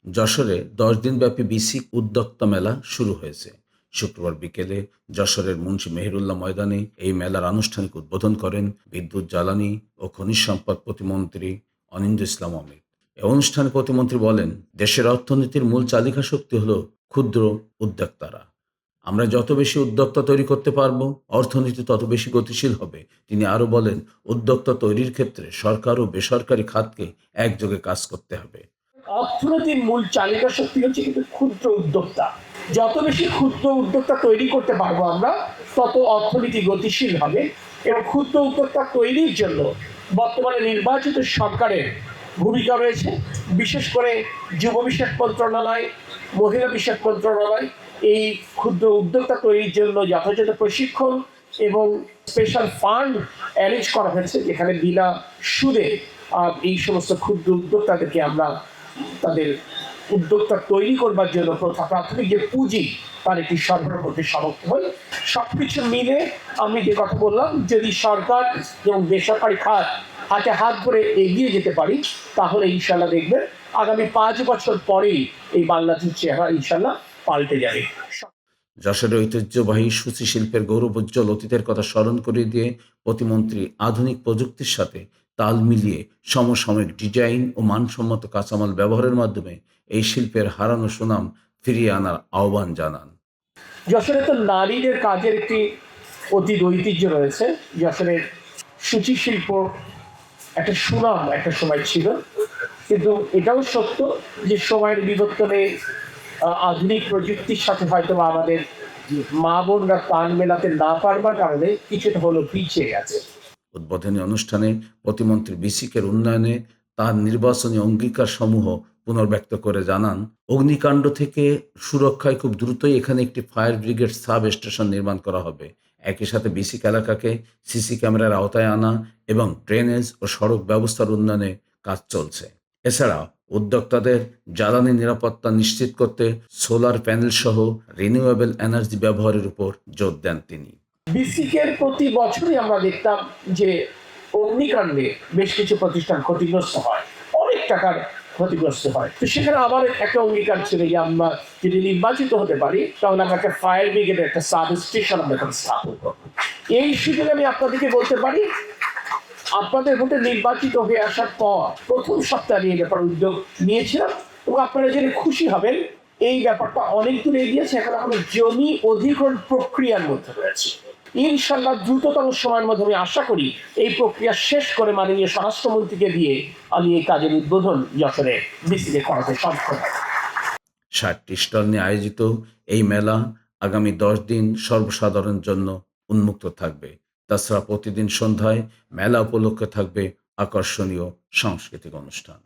যশোরে ১০ দিনব্যাপী বিসিক উদ্যোক্তা মেলা শুরু হয়েছে। শুক্রবার বিকেলে যশোরের মুন্সি মেহেরুল্লাহ ময়দানে এই মেলার আনুষ্ঠানিক উদ্বোধন করেন বিদ্যুৎ, জ্বালানি ও খনিজ সম্পদ প্রতিমন্ত্রী অনিন্দ্য ইসলাম অমিত। এ অনুষ্ঠানে প্রতিমন্ত্রী বলেন, দেশের অর্থনীতির মূল চালিকা শক্তি হল ক্ষুদ্র উদ্যোক্তারা। আমরা যত বেশি উদ্যোক্তা তৈরি করতে পারবো, অর্থনীতি তত বেশি গতিশীল হবে। তিনি আরও বলেন, উদ্যোক্তা তৈরির ক্ষেত্রে সরকার ও বেসরকারি খাতকে একযোগে কাজ করতে হবে। অর্থনীতির মূল চালিকা শক্তি হচ্ছে কিন্তু ক্ষুদ্র উদ্যোক্তা। যত বেশি ক্ষুদ্র উদ্যোক্তা তৈরি করতে পারবো আমরা, তত অর্থনীতি গতিশীল হবে। এবং ক্ষুদ্র উদ্যোক্তা তৈরির জন্য বর্তমানে নির্বাচিত সরকারের ভূমিকা রয়েছে। বিশেষ করে যুব বিষয়ক মন্ত্রণালয়, মহিলা বিষয়ক মন্ত্রণালয় এই ক্ষুদ্র উদ্যোক্তা তৈরির জন্য যথাযথ প্রশিক্ষণ এবং স্পেশাল ফান্ড অ্যারেঞ্জ করা হয়েছে, যেখানে বিনা সুদে এই সমস্ত ক্ষুদ্র উদ্যোক্তাদেরকে আমরা তাদের উদ্যোক্তা তৈরি করবার জন্য প্রাথমিক যে পুঁজি তার একটি সরবরাহ করতে সমর্থ হই। সবকিছু মিলে আমি যে কথা বললাম, যদি সরকার এবং বেসরকারি খাত হাতে হাত ধরে এগিয়ে যেতে পারি, তাহলে ইনশাল্লাহ দেখবেন আগামী 5 বছর পরেই এই বাংলাদেশের চেহারা ইনশাল্লাহ পাল্টে যাবে। যশোরের ঐতিহ্যবাহী সূচি শিল্পের গৌরবোজ্জ্বল অতীতের কথা স্মরণ করিয়ে দিয়ে প্রতিমন্ত্রী আধুনিক প্রযুক্তির সাথে তাল মিলিয়ে সমসাময়িক ডিজাইন ও মানসম্মত কাঁচামাল ব্যবহারের মাধ্যমে এই শিল্পের হারানো সুনাম ফিরিয়ে আনার আহ্বান জানান। যশোরে তো নারীদের কাজের একটি অতীত ঐতিহ্য রয়েছে। যশোরের সূচি শিল্প একটা সুনাম একটা সময় ছিল, কিন্তু এটাও সত্য যে সময়ের বিবর্তনে আধুনিক প্রযুক্তির সাথে হয়তো আমাদের মা বোনরা তাল মেলাতে না পারবার কারণে কিছুটা হলো পিছিয়ে গেছে। উদ্বোধনী অনুষ্ঠানে প্রতিমন্ত্রী বিসিকের উন্নয়নে তার নির্বাচনী অঙ্গীকার সমূহ পুনর্ব্যক্ত করে জানান, অগ্নিকাণ্ড থেকে সুরক্ষায় খুব দ্রুতই এখানে একটি ফায়ার ব্রিগেড সাব স্টেশন নির্মাণ করা হবে। একই সাথে বিসিক এলাকাকে সিসি ক্যামেরার আওতায় আনা এবং ড্রেনেজ ও সড়ক ব্যবস্থার উন্নয়নে কাজ চলছে। এছাড়া উদ্যোক্তাদের জ্বালানি নিরাপত্তা নিশ্চিত করতে সোলার প্যানেল সহ রিনিউয়েবল এনার্জি ব্যবহারের উপর জোর দেন তিনি। বিসিকের প্রতি বছরই আমরা দেখতাম যে অগ্নিকাণ্ডে বেশ কিছু প্রতিষ্ঠান ক্ষতিগ্রস্ত হয়, অনেক টাকার ক্ষতিগ্রস্ত হয়। তো সেখানে আমার একটা অঙ্গীকার ছিল যে আমরা যদি নির্বাচিত হতে পারি, তাহলে আমরা একটা ফায়ার ব্রিগেডের একটা সাব স্টেশন আমরা স্থাপন করবো। এই সুযোগে আমি আপনাদেরকে বলতে পারি, আপনাদের ভোটে নির্বাচিত হয়ে আসার পর প্রথম সপ্তাহে এই ব্যাপারে উদ্যোগ নিয়েছিলাম, এবং আপনারা জেনে খুশি হবেন এই ব্যাপারটা অনেক দূর এগিয়েছে। এখন আমরা জমি অধিগ্রহণ প্রক্রিয়ার মধ্যে রয়েছে। ইনশাল্লাহ দ্রুততম সময়ের মধ্যে আমি আশা করি এই প্রক্রিয়া শেষ করে মাননীয় স্বরাষ্ট্রমন্ত্রীকে দিয়ে আমি এই কাজের উদ্বোধন যশোরে বিসিকে করাতে সক্ষম। 60টি স্টল নিয়ে আয়োজিত এই মেলা আগামী 10 দিন সর্বসাধারণের জন্য উন্মুক্ত থাকবে। তাছাড়া প্রতিদিন সন্ধ্যায় মেলা উপলক্ষে থাকবে আকর্ষণীয় সাংস্কৃতিক অনুষ্ঠান।